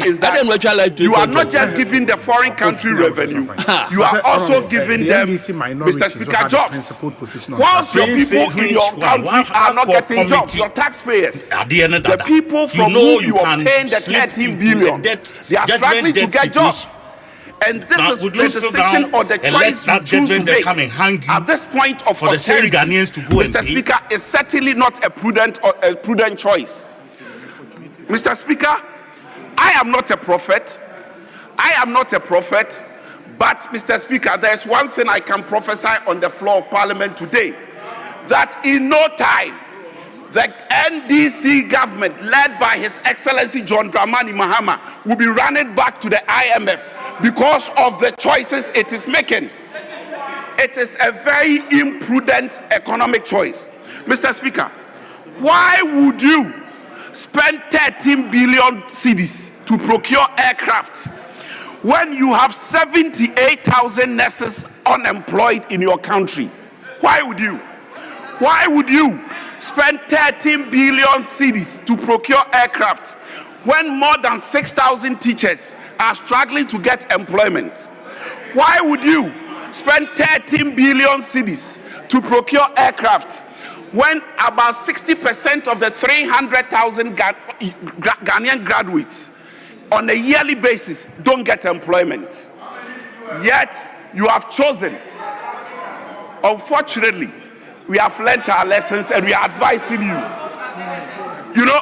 is that you are not just giving the foreign country revenue, you are also giving them, Mr. Speaker, jobs. Whilst your people in your country are not getting jobs, your taxpayers, the people from whom you obtain the 13 billion, they are struggling to get jobs. And this is the decision or the choice you choose to make at this point of austerity, Mr. Speaker, is certainly not a prudent choice. Mr. Speaker, I am not a prophet. But, Mr. Speaker, there is one thing I can prophesy on the floor of Parliament today, that in no time, the NDC government, led by His Excellency John Dramani Mahama, will be running back to the IMF because of the choices it is making. It is a very imprudent economic choice. Mr. Speaker, why would you spend 13 billion cedis to procure aircraft when you have 78,000 nurses unemployed in your country? Why would you spend 13 billion cedis to procure aircraft when more than 6,000 teachers are struggling to get employment? Why would you spend 13 billion cedis to procure aircraft when about 60% of the 300,000 Ghanaian graduates on a yearly basis don't get employment? Yet you have chosen, unfortunately, we have learned our lessons and we are advising you. You know,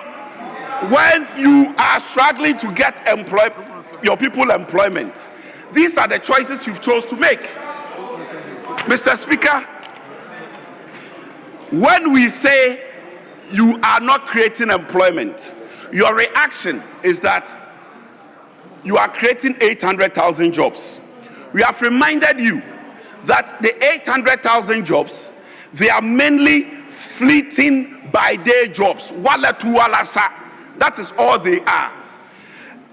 when you are struggling to get your people employment, these are the choices you've chosen to make. Mr. Speaker, when we say you are not creating employment, your reaction is that you are creating 800,000 jobs. We have reminded you that the 800,000 jobs, they are mainly fleeting by day jobs. Wala tu wala sa. That is all they are.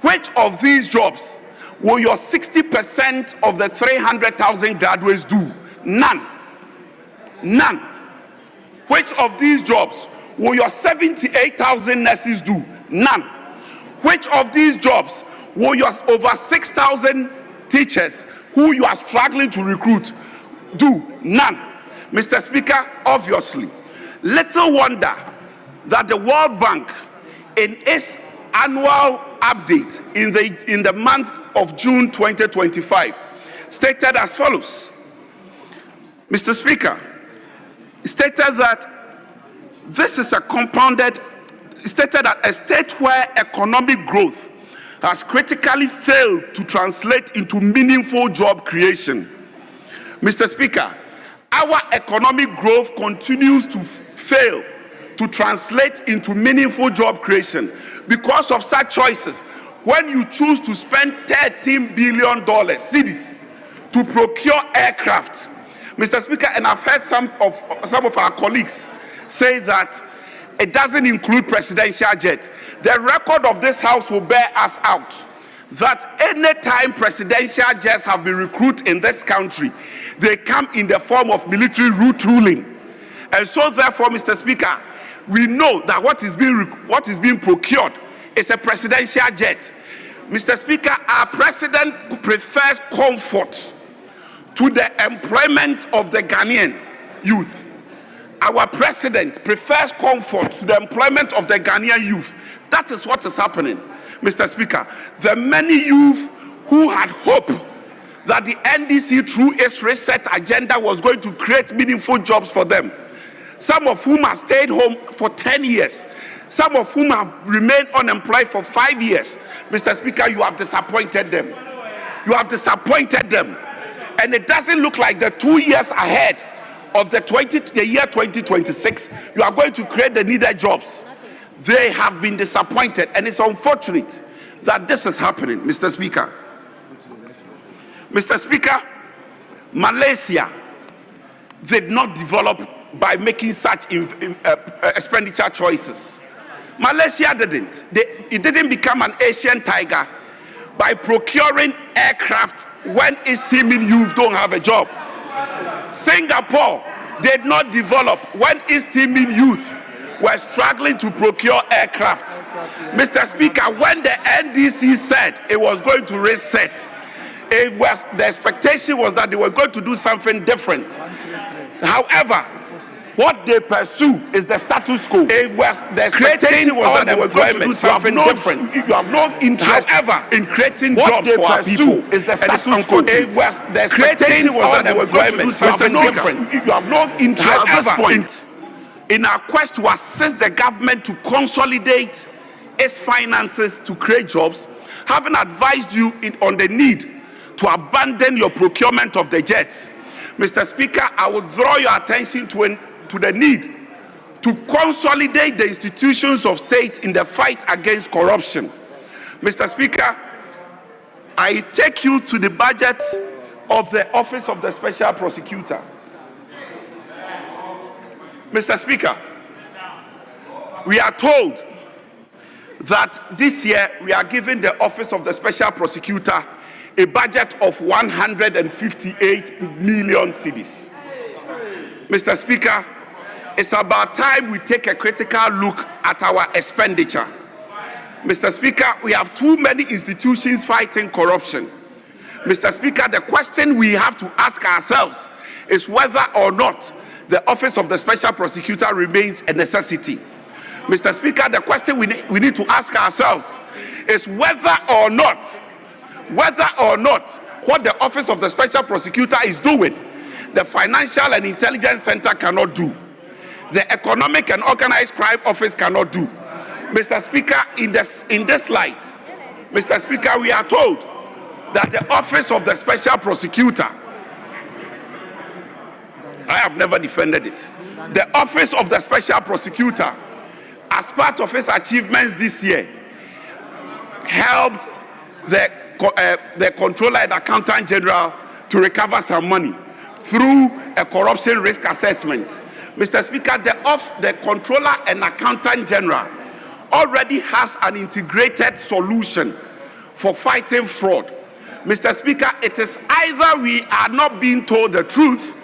Which of these jobs will your 60% of the 300,000 graduates do? None. Which of these jobs will your 78,000 nurses do? None. Which of these jobs will your over 6,000 teachers who you are struggling to recruit do? None. Mr. Speaker, obviously, little wonder that the World Bank, in its annual update in the month of June 2025, stated as follows. Mr. Speaker, stated that this is stated that a state where economic growth has critically failed to translate into meaningful job creation. Mr. Speaker, our economic growth continues to fail to translate into meaningful job creation because of such choices. When you choose to spend $13 billion cedis to procure aircraft, Mr. Speaker, and I've heard some of our colleagues say that it doesn't include presidential jet. The record of this House will bear us out that any time presidential jets have been recruited in this country, they come in the form of military route ruling. And so therefore, Mr. Speaker, we know that what is being procured is a presidential jet. Mr. Speaker, our president prefers comfort to the employment of the Ghanaian youth. Our president prefers comfort to the employment of the Ghanaian youth. That is what is happening, Mr. Speaker. The many youth who had hope that the NDC, through its reset agenda, was going to create meaningful jobs for them, some of whom have stayed home for 10 years, some of whom have remained unemployed for 5 years. Mr. Speaker, you have disappointed them. You have disappointed them. And it doesn't look like the 2 years ahead of the year 2026, you are going to create the needed jobs. They have been disappointed, and it's unfortunate that this is happening, Mr. Speaker. Mr. Speaker, Malaysia did not develop by making such expenditure choices. Malaysia didn't. It didn't become an Asian tiger by procuring aircraft when its teeming youth don't have a job. Singapore did not develop when its teeming youth were struggling to procure aircraft. Mr. Speaker, when the NDC said it was going to reset, the expectation was that they were going to do something different. However, what they pursue is the status quo. The expectation was that they were going to do something different. You have no interest, however, in creating jobs for our people. Is the status quo. The expectation was that they were going to do something different. You have no interest at this point. In our quest to assist the government to consolidate its finances to create jobs, having advised you on the need to abandon your procurement of the jets, Mr. Speaker, I would draw your attention to the need to consolidate the institutions of state in the fight against corruption. Mr. Speaker, I take you to the budget of the Office of the Special Prosecutor. Mr. Speaker, we are told that this year we are giving the Office of the Special Prosecutor a budget of 158 million cedis. Mr. Speaker, it's about time we take a critical look at our expenditure. Mr. Speaker, we have too many institutions fighting corruption. Mr. Speaker, the question we have to ask ourselves is whether or not the Office of the Special Prosecutor remains a necessity. Mr. Speaker, the question we need to ask ourselves is whether or not what the Office of the Special Prosecutor is doing, the Financial and Intelligence Center cannot do. The Economic and Organized Crime Office cannot do. Mr. Speaker, in this light, Mr. Speaker, we are told that the Office of the Special Prosecutor, I have never defended it. The Office of the Special Prosecutor, as part of its achievements this year, helped the Controller and Accountant General to recover some money through a corruption risk assessment. Mr. Speaker, the Controller and Accountant General already has an integrated solution for fighting fraud. Mr. Speaker, it is either we are not being told the truth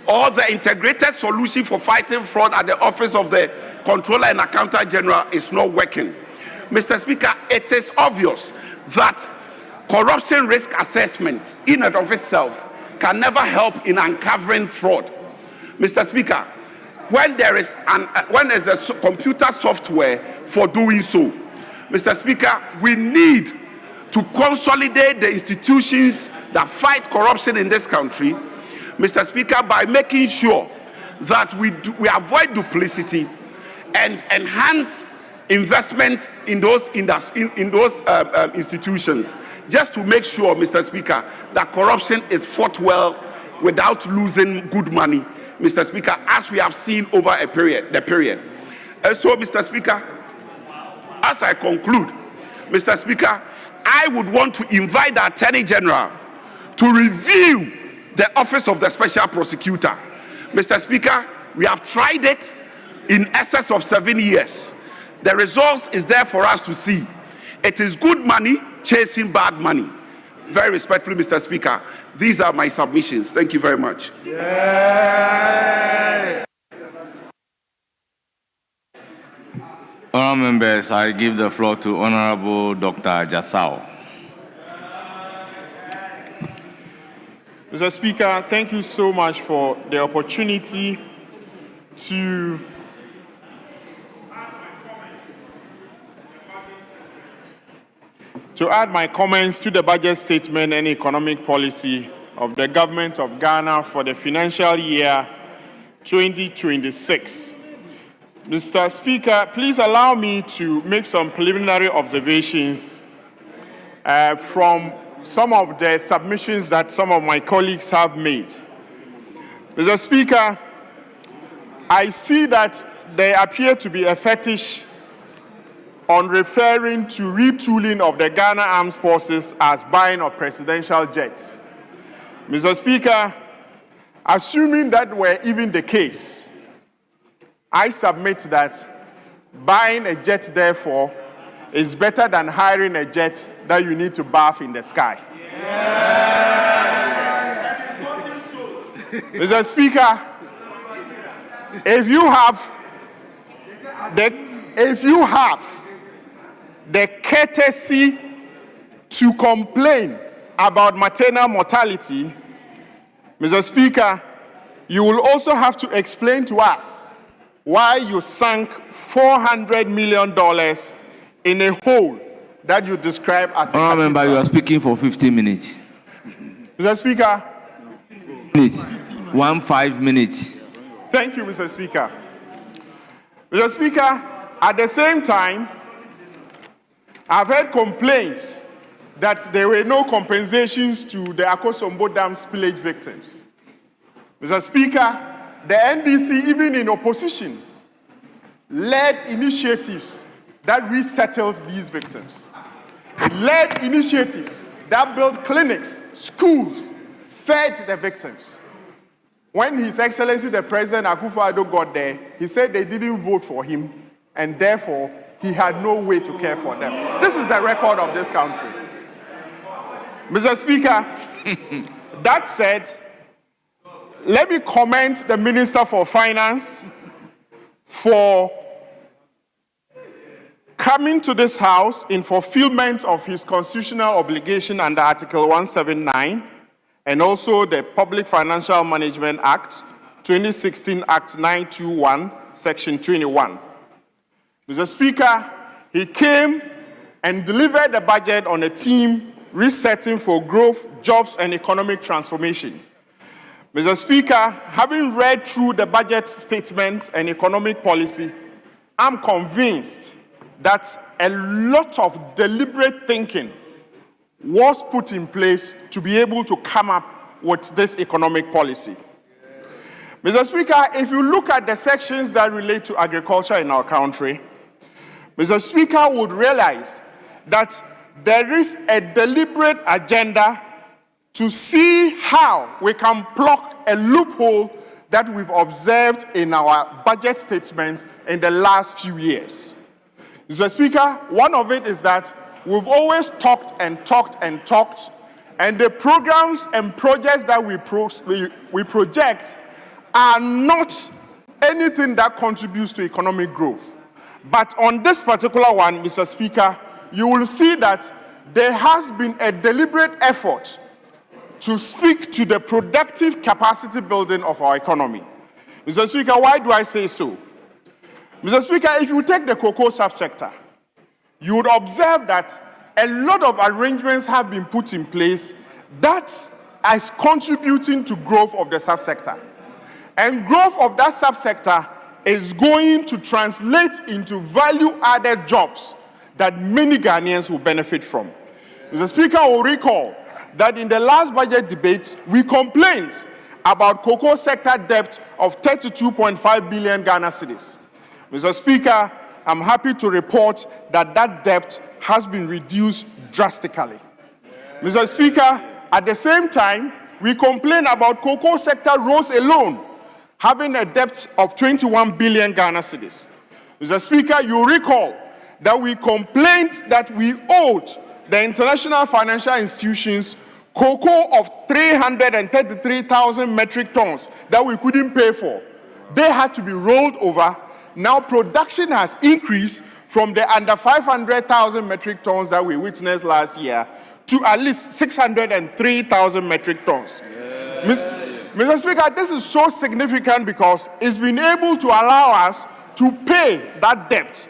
or the integrated solution for fighting fraud at the Office of the Controller and Accountant General is not working. Mr. Speaker, it is obvious that corruption risk assessment in and of itself can never help in uncovering fraud. Mr. Speaker, when there is a computer software for doing so, Mr. Speaker, we need to consolidate the institutions that fight corruption in this country, Mr. Speaker, by making sure that we avoid duplicity and enhance investment in those institutions, just to make sure, Mr. Speaker, that corruption is fought well without losing good money, Mr. Speaker, as we have seen over the period. And so, Mr. Speaker, as I conclude, Mr. Speaker, I would want to invite the Attorney General to review the Office of the Special Prosecutor. Mr. Speaker, we have tried it in excess of 7 years. The results is there for us to see. It is good money chasing bad money. Very respectfully, Mr. Speaker, these are my submissions. Thank you very much. Yeah. Honourable members, I give the floor to Honourable Dr. Jasau. Mr. Speaker, thank you so much for the opportunity to add my comments to the budget statement and economic policy of the government of Ghana for the financial year 2026. Mr. Speaker, please allow me to make some preliminary observations from some of the submissions that some of my colleagues have made. Mr. Speaker, I see that there appear to be a fetish on referring to retooling of the Ghana Armed Forces as buying a presidential jet. Mr. Speaker, assuming that were even the case, I submit that buying a jet, therefore, is better than hiring a jet that you need to bath in the sky. Yeah. Mr. Speaker, if you have if you have the courtesy to complain about maternal mortality, Mr. Speaker, you will also have to explain to us why you sank $400 million in a hole that you describe as a Honourable Member, you cathedral. are speaking for 15 minutes. Mr. Speaker, 15 minutes. thank you, Mr. Speaker. Mr. Speaker, at the same time, I've heard complaints that there were no compensations to the Akosombo Dam spillage victims. Mr. Speaker, the NDC, even in opposition, led initiatives that resettled these victims. It led initiatives that built clinics, schools, fed the victims. When His Excellency the President Akufo-Addo got there, he said they didn't vote for him, and therefore he had no way to care for them. This is the record of this country. Mr. Speaker, that said, let me commend the Minister for Finance for coming to this House in fulfillment of his constitutional obligation under Article 179 and also the Public Financial Management Act, 2016 Act 921, Section 21. Mr. Speaker, he came and delivered the budget on a theme resetting for growth, jobs, and economic transformation. Mr. Speaker, having read through the budget statement and economic policy, I'm convinced that a lot of deliberate thinking was put in place to be able to come up with this economic policy. Mr. Speaker, if you look at the sections that relate to agriculture in our country, Mr. Speaker would realize that there is a deliberate agenda to see how we can plug a loophole that we've observed in our budget statements in the last few years. Mr. Speaker, one of it is that we've always talked, and the programs and projects that we project are not anything that contributes to economic growth. But on this particular one, Mr. Speaker, you will see that there has been a deliberate effort to speak to the productive capacity building of our economy. Mr. Speaker, why do I say so? Mr. Speaker, if you take the cocoa subsector, you would observe that a lot of arrangements have been put in place that is contributing to growth of the subsector. And growth of that subsector is going to translate into value-added jobs that many Ghanaians will benefit from. Mr. Speaker will recall that in the last budget debate, we complained about cocoa sector debt of 32.5 billion Ghana cedis. Mr. Speaker, I'm happy to report that that debt has been reduced drastically. Mr. Speaker, at the same time, we complain about cocoa sector rose alone, having a debt of 21 billion Ghana cedis. Mr. Speaker, you recall that we complained that we owed the international financial institutions cocoa of 333,000 metric tons that we couldn't pay for. They had to be rolled over. Now production has increased from the under 500,000 metric tons that we witnessed last year to at least 603,000 metric tons. Mr. Speaker, this is so significant because it's been able to allow us to pay that debt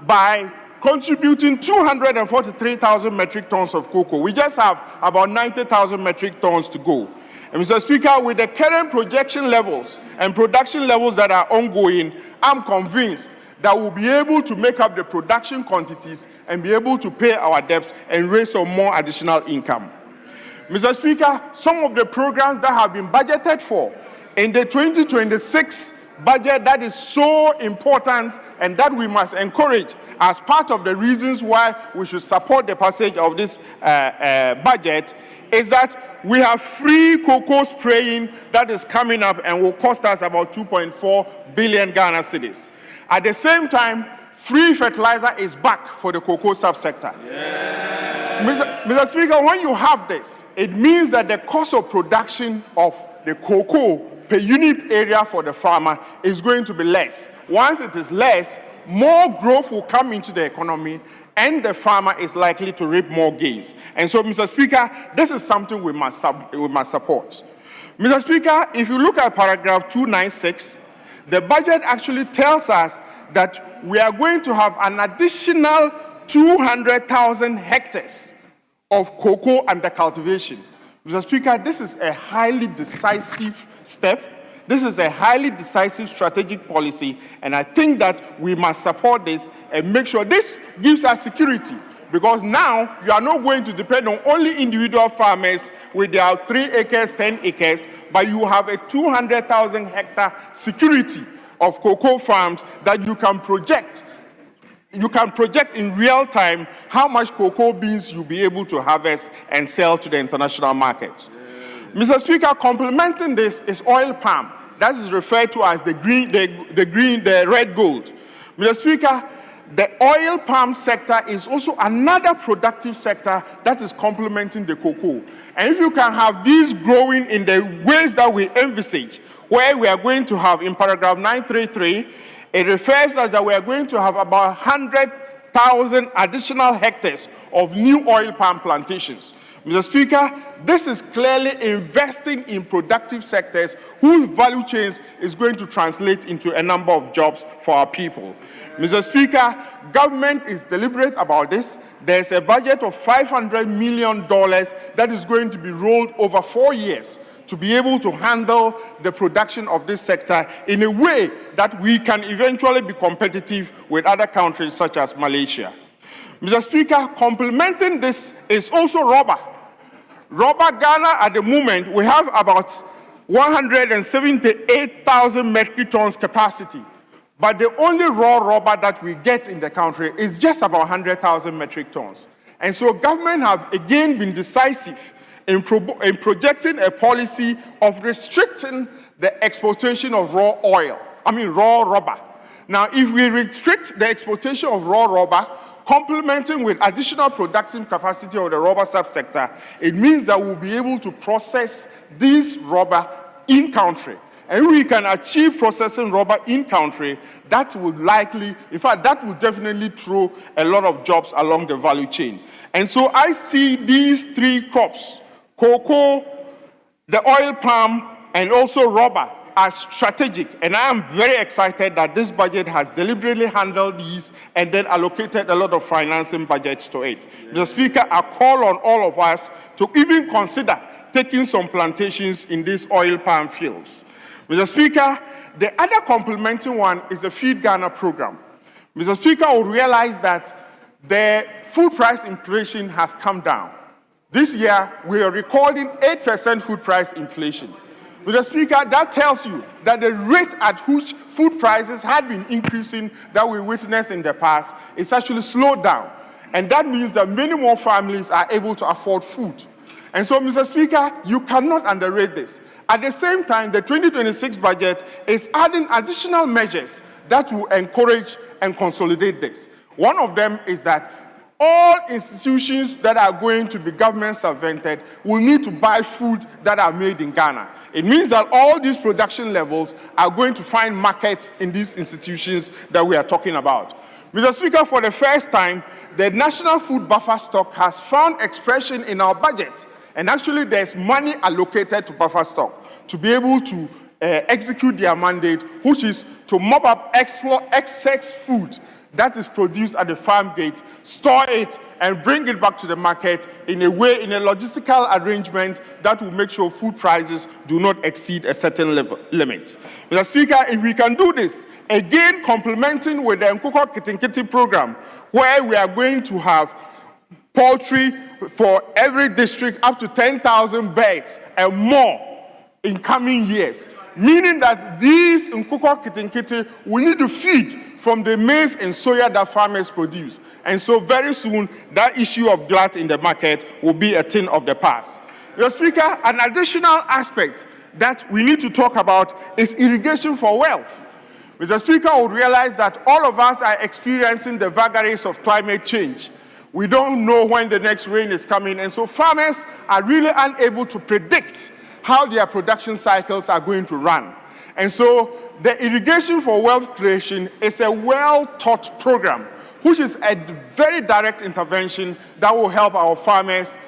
by contributing 243,000 metric tons of cocoa. We just have about 90,000 metric tons to go. And Mr. Speaker, with the current projection levels and production levels that are ongoing, I'm convinced that we'll be able to make up the production quantities and be able to pay our debts and raise some more additional income. Mr. Speaker, some of the programs that have been budgeted for in the 2026 budget that is so important and that we must encourage as part of the reasons why we should support the passage of this budget is that we have free cocoa spraying that is coming up and will cost us about 2.4 billion Ghana cedis. At the same time, free fertilizer is back for the cocoa subsector. Mr. Speaker, when you have this, it means that the cost of production of the cocoa per unit area for the farmer is going to be less. Once it is less, more growth will come into the economy and the farmer is likely to reap more gains. And so, Mr. Speaker, this is something we must support. Mr. Speaker, if you look at paragraph 296, the budget actually tells us that we are going to have an additional 200,000 hectares of cocoa under cultivation. Mr. Speaker, this is a highly decisive step. This is a highly decisive strategic policy, and I think that we must support this and make sure this gives us security, because now you are not going to depend on only individual farmers with their 3 acres, 10 acres, but you have a 200,000 hectare security of cocoa farms that you can project. You can project in real time how much cocoa beans you'll be able to harvest and sell to the international market. Mr. Speaker, complementing this is oil palm. That is referred to as the red gold. Mr. Speaker, the oil palm sector is also another productive sector that is complementing the cocoa. And if you can have these growing in the ways that we envisage, where we are going to have in paragraph 933, it refers to that we are going to have about 100,000 additional hectares of new oil palm plantations. Mr. Speaker, this is clearly investing in productive sectors whose value chains is going to translate into a number of jobs for our people. Mr. Speaker, government is deliberate about this. There's a budget of $500 million that is going to be rolled over 4 years to be able to handle the production of this sector in a way that we can eventually be competitive with other countries such as Malaysia. Mr. Speaker, complementing this is also rubber. Rubber Ghana at the moment, we have about 178,000 metric tons capacity. But the only raw rubber that we get in the country is just about 100,000 metric tons. And so government have again been decisive in projecting a policy of restricting the exportation of raw rubber. Now, if we restrict the exportation of raw rubber, complementing with additional production capacity of the rubber subsector, it means that we'll be able to process this rubber in country. And we can achieve processing rubber in country, that would likely, in fact, that would definitely throw a lot of jobs along the value chain. And so I see these 3 crops, cocoa, the oil palm, and also rubber, as strategic, and I am very excited that this budget has deliberately handled these and then allocated a lot of financing budgets to it. Mr. Speaker, I call on all of us to even consider taking some plantations in these oil palm fields. Mr. Speaker, the other complementing one is the Feed Ghana program. Mr. Speaker, will realize that the food price inflation has come down. This year, we are recording 8% food price inflation. Mr. Speaker, that tells you that the rate at which food prices had been increasing that we witnessed in the past is actually slowed down. And that means that many more families are able to afford food. And so, Mr. Speaker, you cannot underrate this. At the same time, the 2026 budget is adding additional measures that will encourage and consolidate this. One of them is that all institutions that are going to be government subvented will need to buy food that are made in Ghana. It means that all these production levels are going to find markets in these institutions that we are talking about. Mr. Speaker, for the first time, the National Food Buffer Stock has found expression in our budget. And actually, there's money allocated to buffer stock to be able to execute their mandate, which is to mop up excess food that is produced at the farm gate, store it, and bring it back to the market in a way, in a logistical arrangement that will make sure food prices do not exceed a certain limit. Mr. Speaker, if we can do this, again complementing with the Nkukor Kitinkiti program, where we are going to have poultry for every district up to 10,000 birds and more in coming years, meaning that these Nkukor Kitinkiti will need to feed from the maize and soya that farmers produce. And so very soon, that issue of glut in the market will be a thing of the past. Mr. Speaker, an additional aspect that we need to talk about is irrigation for wealth. Mr. Speaker, we realize that all of us are experiencing the vagaries of climate change. We don't know when the next rain is coming, and so farmers are really unable to predict how their production cycles are going to run. And so the Irrigation for Wealth Creation is a well-thought program, which is a very direct intervention that will help our farmers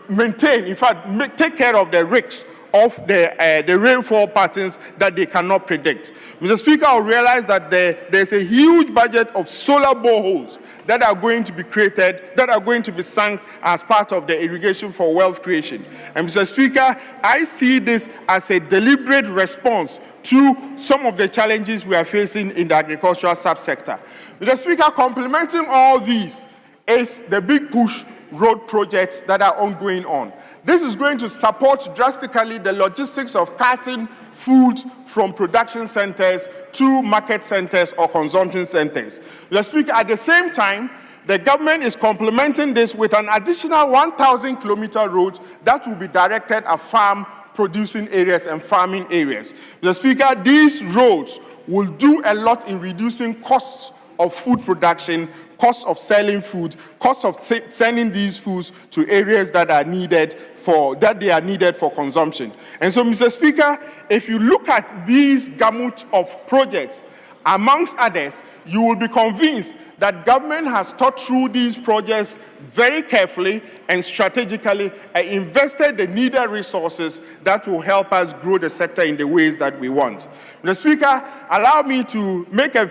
maintain, in fact, take care of the risks of the rainfall patterns that they cannot predict. Mr. Speaker, I realize that there's a huge budget of solar boreholes that are going to be created, that are going to be sunk as part of the Irrigation for Wealth Creation. And Mr. Speaker, I see this as a deliberate response to some of the challenges we are facing in the agricultural subsector. Mr. Speaker, complementing all these is the big push road projects that are ongoing on. This is going to support drastically the logistics of carting food from production centers to market centers or consumption centers. Mr. Speaker, at the same time, the government is complementing this with an additional 1,000-kilometer roads that will be directed at farm producing areas and farming areas. Mr. Speaker, these roads will do a lot in reducing costs of food production, cost of selling food, cost of sending these foods to areas that are needed for consumption. And so, Mr. Speaker, if you look at these gamut of projects, amongst others, you will be convinced that government has thought through these projects very carefully and strategically and invested the needed resources that will help us grow the sector in the ways that we want. Mr. Speaker, allow me to make a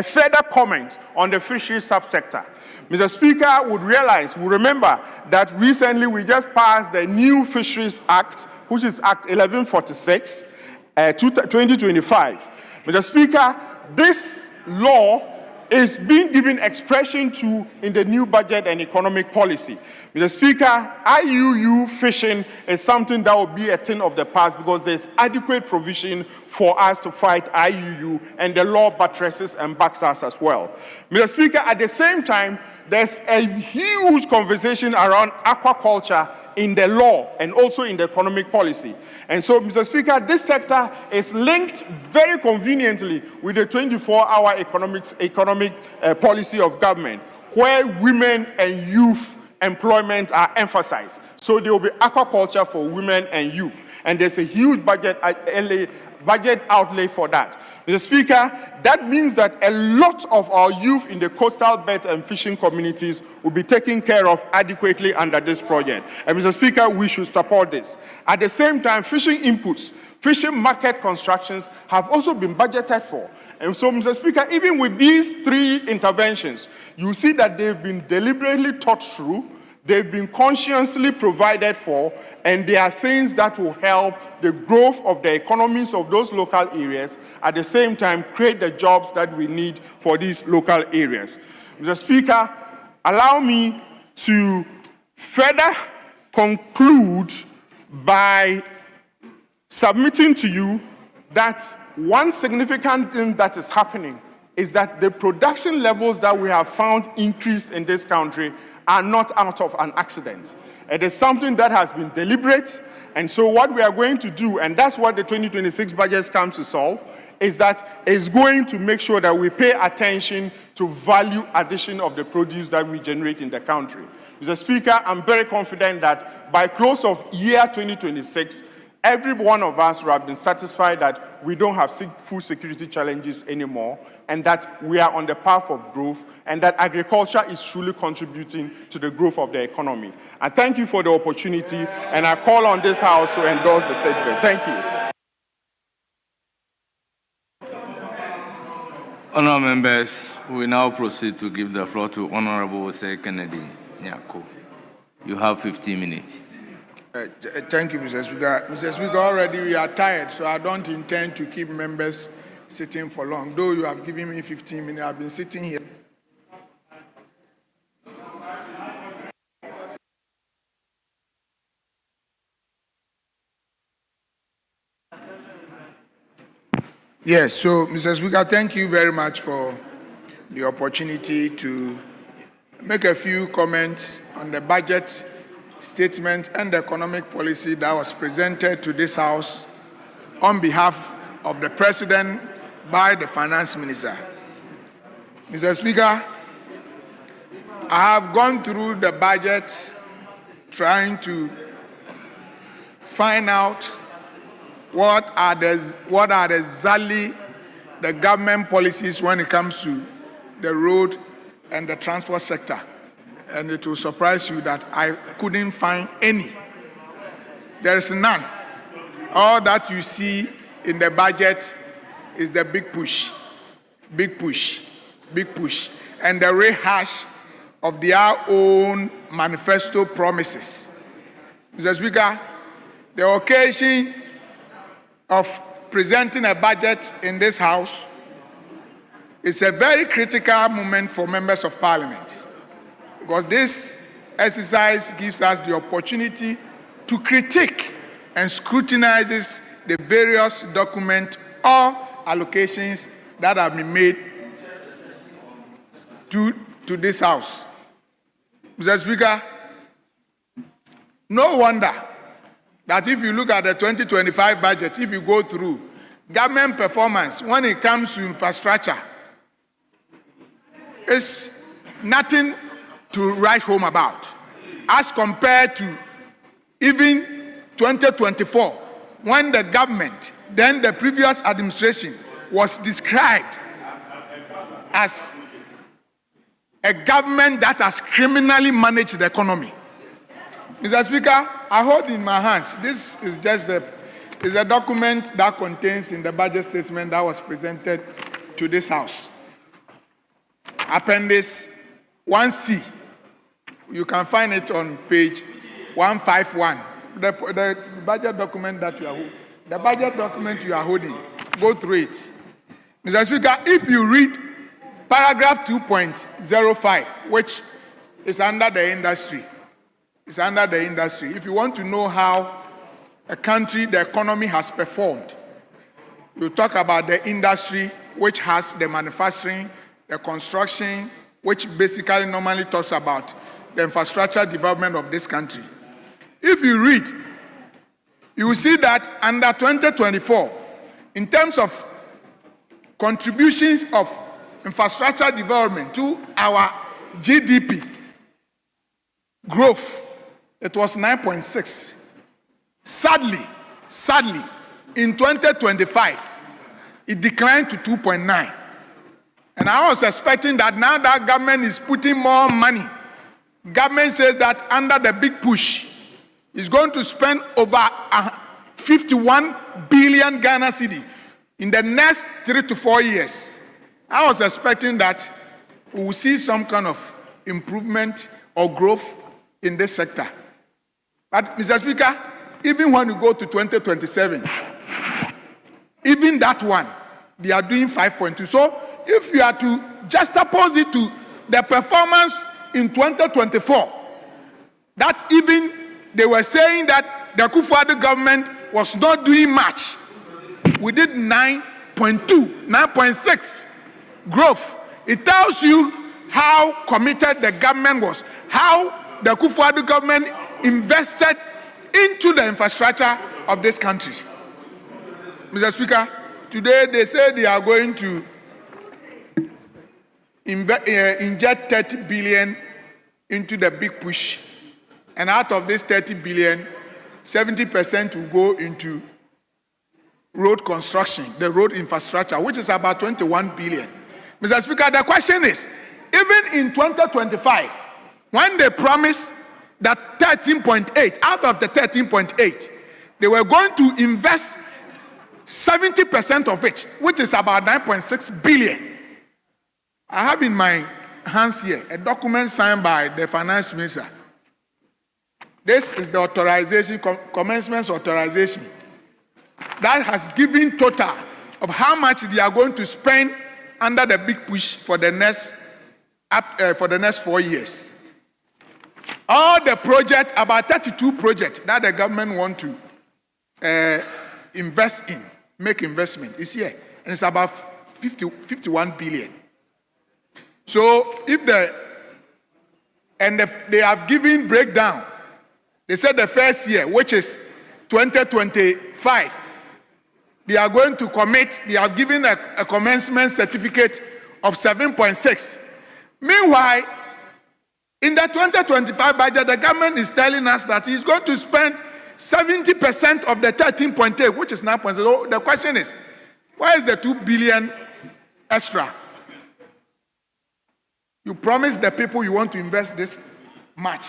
further comment on the fisheries subsector. Mr. Speaker would remember that recently we just passed the new Fisheries Act, which is Act 1146, 2025. Mr. Speaker, this law is being given expression to in the new budget and economic policy. Mr. Speaker, IUU fishing is something that will be a thing of the past because there's adequate provision for us to fight IUU, and the law buttresses and backs us as well. Mr. Speaker, at the same time, there's a huge conversation around aquaculture in the law and also in the economic policy. And so, Mr. Speaker, this sector is linked very conveniently with the 24-hour economic policy of government, where women and youth employment are emphasized. So there will be aquaculture for women and youth, and there's a huge budget outlay for that. Mr. Speaker, that means that a lot of our youth in the coastal belt and fishing communities will be taken care of adequately under this project. And Mr. Speaker, we should support this. At the same time, fishing inputs, fishing market constructions have also been budgeted for. And so, Mr. Speaker, even with these three interventions, you see that they've been deliberately thought through, they've been consciously provided for, and they are things that will help the growth of the economies of those local areas, at the same time create the jobs that we need for these local areas. Mr. Speaker, allow me to further conclude by submitting to you that one significant thing that is happening is that the production levels that we have found increased in this country are not out of an accident. It is something that has been deliberate, and so what we are going to do, and that's what the 2026 budget comes to solve, is that it's going to make sure that we pay attention to value addition of the produce that we generate in the country. Mr. Speaker, I'm very confident that by close of year 2026, every one of us will have been satisfied that we don't have food security challenges anymore, and that we are on the path of growth, and that agriculture is truly contributing to the growth of the economy. I thank you for the opportunity, and I call on this House to endorse the statement. Thank you. Honourable members, we now proceed to give the floor to Honourable Osei Kennedy Nyako. You have 15 minutes. Thank you, Mr. Speaker. Mr. Speaker, already we are tired, so I don't intend to keep members sitting for long. Though you have given me 15 minutes, I've been sitting here. Yes, so, Mr. Speaker, thank you very much for the opportunity to make a few comments on the budget statement and the economic policy that was presented to this House on behalf of the President by the Finance Minister. Mr. Speaker, I have gone through the budget trying to find out what are exactly the government policies when it comes to the road and the transport sector. And it will surprise you that I couldn't find any. There is none. All that you see in the budget is the big push, big push, big push, and the rehash of their own manifesto promises. Mr. Speaker, the occasion of presenting a budget in this House is a very critical moment for members of Parliament, because this exercise gives us the opportunity to critique and scrutinizes the various documents or allocations that have been made to this House. Mr. Speaker, no wonder that if you look at the 2025 budget, if you go through government performance when it comes to infrastructure, it's nothing to write home about as compared to even 2024, when the government, then the previous administration, was described as a government that has criminally managed the economy. Mr. Speaker, I hold in my hands, this is just a document that contains in the budget statement that was presented to this House. Appendix 1C. You can find it on page 151. The budget document that you are holding. The budget document you are holding. Go through it. Mr. Speaker, if you read paragraph 2.05, which is under the industry, it's under the industry. If you want to know how a country, the economy has performed, you talk about the industry, which has the manufacturing, the construction, which basically normally talks about the infrastructure development of this country. If you read, you will see that under 2024, in terms of contributions of infrastructure development to our GDP growth, it was 9.6. Sadly, in 2025, it declined to 2.9. And I was expecting that now that government is putting more money, government says that under the big push, is going to spend over 51 billion Ghana cedi in the next 3 to 4 years. I was expecting that we will see some kind of improvement or growth in this sector. But, Mr. Speaker, even when you go to 2027, even that one, they are doing 5.2. So, if you are to juxtapose it to the performance in 2024, that even they were saying that the Akufo-Addo government was not doing much. We did 9.6 growth. It tells you how committed the government was, how the Akufo-Addo government invested into the infrastructure of this country. Mr. Speaker, today they say they are going to inject 30 billion into the big push. And out of this 30 billion, 70% will go into road construction, the road infrastructure, which is about 21 billion. Mr. Speaker, the question is, even in 2025, when they promised that 13.8, out of the 13.8, they were going to invest 70% of it, which is about 9.6 billion. I have in my hands here a document signed by the finance minister. This is the authorization, commencement authorization, that has given total of how much they are going to spend under the big push for the next 4 years. All the projects, about 32 projects that the government want to invest in, make investment, is here. And it's about 51 billion. So if they have given breakdown, they said the first year, which is 2025, they are going to commit, they are giving a commencement certificate of 7.6. Meanwhile, in the 2025 budget, the government is telling us that it's going to spend 70% of the 13.8, which is 9.0. So the question is, where is the 2 billion extra? You promised the people you want to invest this much.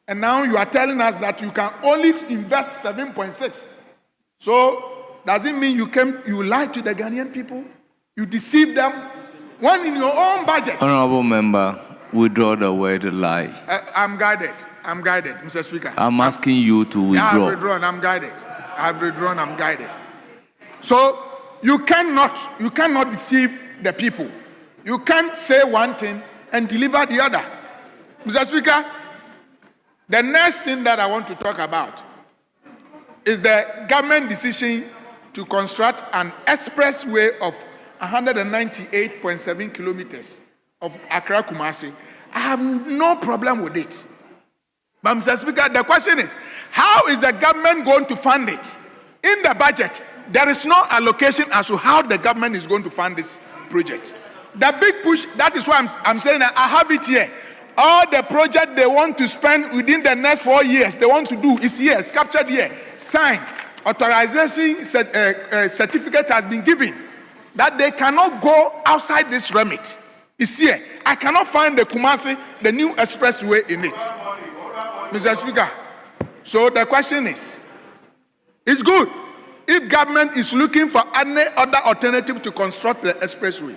And now you are telling us that you can only invest 7.6. So does it mean you lied to the Ghanaian people? You deceived them? When in your own budget. Honorable member, withdraw the word lie. I'm guided, Mr. Speaker. I'm asking you to withdraw. I've withdrawn, I'm guided. So you cannot deceive the people. You can't say one thing and deliver the other. Mr. Speaker, the next thing that I want to talk about is the government decision to construct an expressway of 198.7 kilometers of Accra Kumasi. I have no problem with it. But Mr. Speaker, the question is, how is the government going to fund it? In the budget, there is no allocation as to how the government is going to fund this project. The big push, that is why I'm saying that I have it here. All the project they want to spend within the next 4 years, they want to do is here, it's captured here, signed. Authorization certificate has been given that they cannot go outside this remit. It's here. I cannot find the Kumasi, the new expressway in it. Mr. Speaker, so the question is, it's good if government is looking for any other alternative to construct the expressway.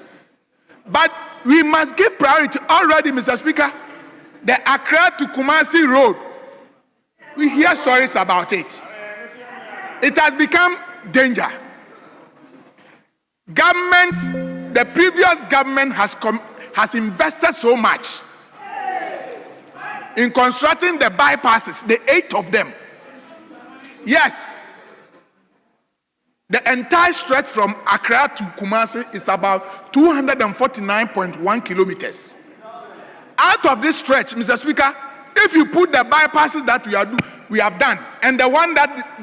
But we must give priority already, Mr. Speaker. The Accra to Kumasi road, we hear stories about it. It has become danger. The previous government has invested so much in constructing the bypasses, the 8 of them. Yes, the entire stretch from Accra to Kumasi is about 249.1 kilometers. Out of this stretch, Mr. Speaker, if you put the bypasses that we have done, and the one that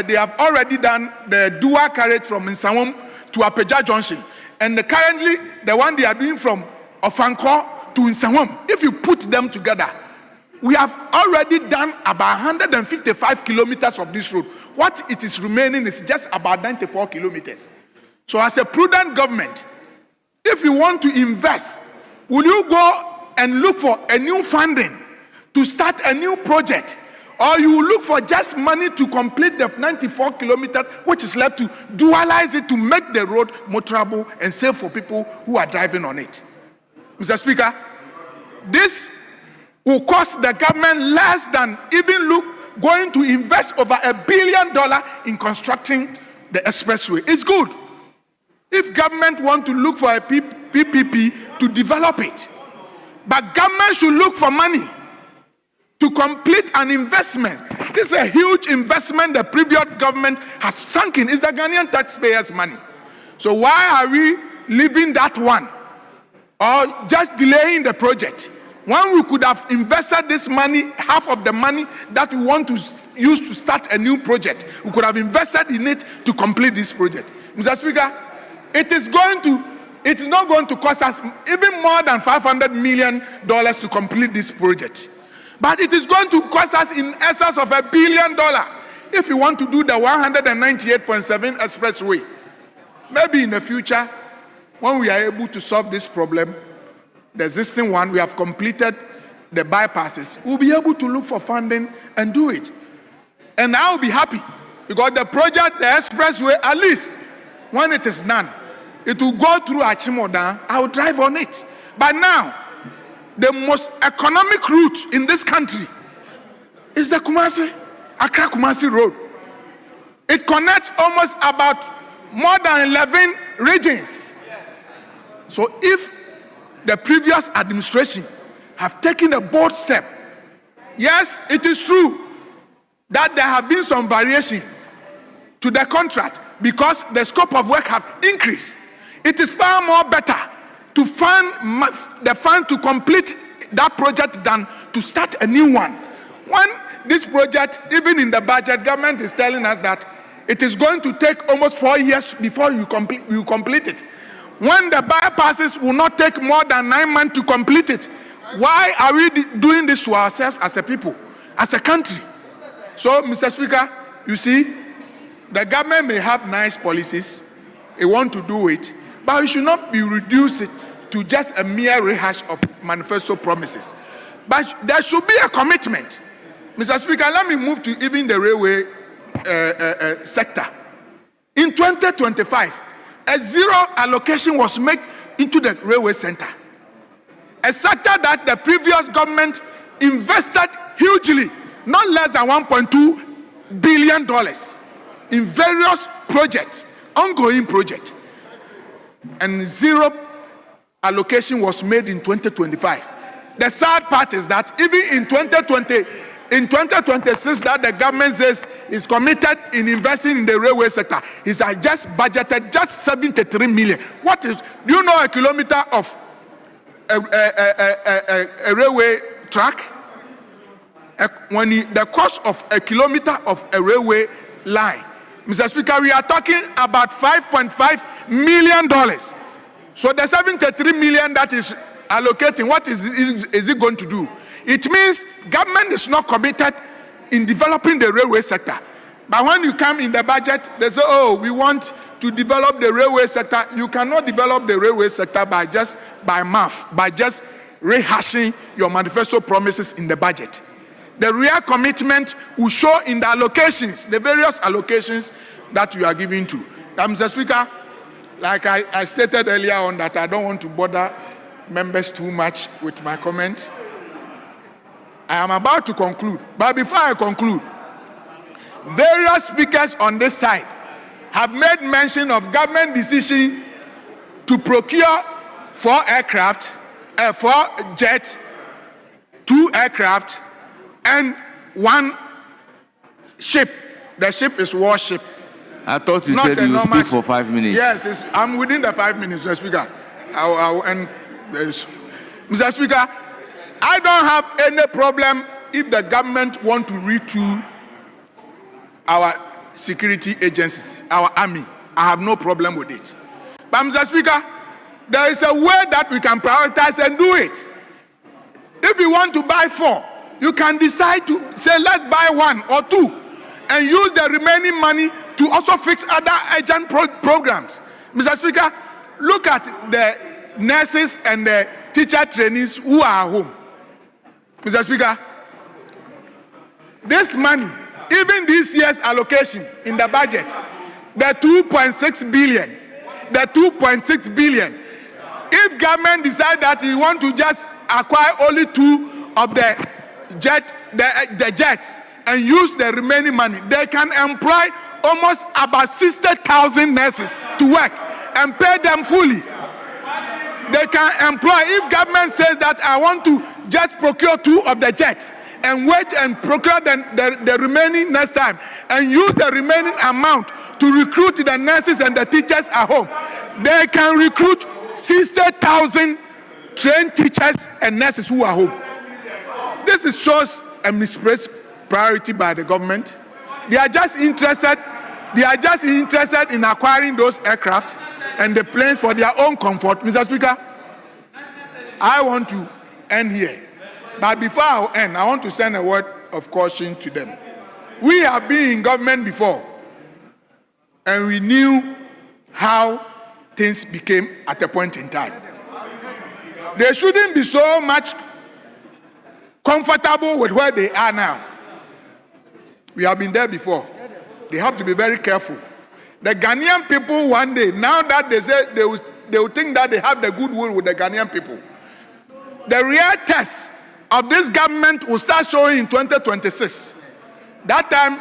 they have already done, the dual carriage from Nsawam to Apeja Junction, and currently the one they are doing from Ofanko to Nsawam, if you put them together, we have already done about 155 kilometers of this road. What it is remaining is just about 94 kilometers. So as a prudent government, if you want to invest, will you go and look for a new funding to start a new project, or you will look for just money to complete the 94 kilometers which is left, to dualize it to make the road motorable and safe for people who are driving on it? Mr. Speaker, this will cost the government less than even going to invest over $1 billion in constructing the expressway. It's good if government want to look for a PPP to develop it. But government should look for money to complete an investment. This is a huge investment the previous government has sunk in. It's the Ghanaian taxpayers' money. So why are we leaving that one or just delaying the project when we could have invested this money, half of the money that we want to use to start a new project, we could have invested in it to complete this project? Mr. Speaker, it is not going to cost us even more than $500 million to complete this project. But it is going to cost us in excess of $1 billion if we want to do the 198.7 expressway. Maybe in the future, when we are able to solve this problem, the existing one, we have completed the bypasses, we'll be able to look for funding and do it. And I'll be happy because the project, the expressway, at least when it is done, it will go through Achimoda. I will drive on it. But now, the most economic route in this country is the Accra Kumasi Road. It connects almost about more than 11 regions. So if the previous administration have taken a bold step, yes, it is true that there have been some variation to the contract because the scope of work have increased. It is far more better to fund the fund to complete that project than to start a new one. When this project, even in the budget, government is telling us that it is going to take almost 4 years before you complete it. When the bypasses will not take more than 9 months to complete it, why are we doing this to ourselves as a people, as a country? So, Mr. Speaker, you see, the government may have nice policies, they want to do it, but it should not be reduced to just a mere rehash of manifesto promises. But there should be a commitment. Mr. Speaker, let me move to even the railway sector. In 2025, a zero allocation was made into the railway center. A sector that the previous government invested hugely, not less than $1.2 billion in various projects, ongoing projects. And zero allocation was made in 2025. The sad part is that even in 2026, that the government says is committed in investing in the railway sector, is just budgeted just 73 million. What is, do you know a kilometer of a railway track? When the cost of a kilometer of a railway line, Mr. Speaker, we are talking about $5.5 million. So the 73 million that is allocating, what is it going to do? It means government is not committed in developing the railway sector. But when you come in the budget, they say, oh, we want to develop the railway sector. You cannot develop the railway sector by just rehashing your manifesto promises in the budget. The real commitment will show in the allocations, the various allocations that you are giving to. Now, Mr. Speaker, like I stated earlier on, that I don't want to bother members too much with my comment. I am about to conclude, but before I conclude, various speakers on this side have made mention of government decision to procure 4 jets, 2 aircraft, and 1 ship. The ship is warship. I thought you Not said a you would normal speak for 5 minutes. Yes, I'm within the 5 minutes, Mr. Speaker. I'll end. Mr. Speaker, I don't have any problem if the government want to retool our security agencies, our army. I have no problem with it. But Mr. Speaker, there is a way that we can prioritize and do it. If you want to buy 4, you can decide to say, let's buy 1 or 2 and use the remaining money to also fix other urgent programs. Mr. Speaker, look at the nurses and the teacher trainees who are home. Mr. Speaker, this money, even this year's allocation in the budget, the 2.6 billion, if government decide that you want to just acquire only 2 of the jets and use the remaining money, they can employ almost about 60,000 nurses to work and pay them fully. They can employ, if government says that I want to just procure 2 of the jets and wait and procure the remaining next time and use the remaining amount to recruit the nurses and the teachers at home, they can recruit 60,000 trained teachers and nurses who are home. This shows a misplaced priority by the government. They are just interested in acquiring those aircraft and the planes for their own comfort. Mr. Speaker, I want to end here. But before I end, I want to send a word of caution to them. We have been in government before, and we knew how things became at a point in time. They shouldn't be so much comfortable with where they are now. We have been there before. They have to be very careful. The Ghanaian people one day, now that they say they will think that they have the goodwill with the Ghanaian people, the real test of this government will start showing in 2026. That time,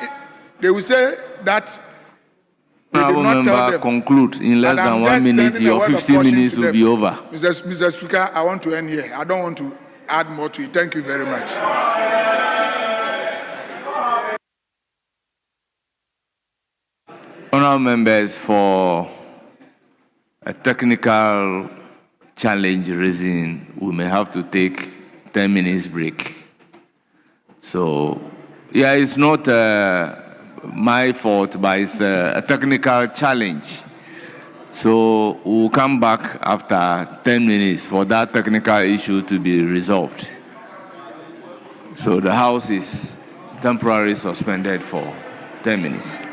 they will say that we did not tell them. Conclude in less than 1 minute. Your 15 minutes will be over. Mr. Speaker, I want to end here. I don't want to add more to it. Thank you very much. Honourable members, for a technical challenge reason, we may have to take 10 minutes break. So, yeah, it's not my fault, but it's a technical challenge. So we'll come back after 10 minutes for that technical issue to be resolved. So the House is temporarily suspended for 10 minutes.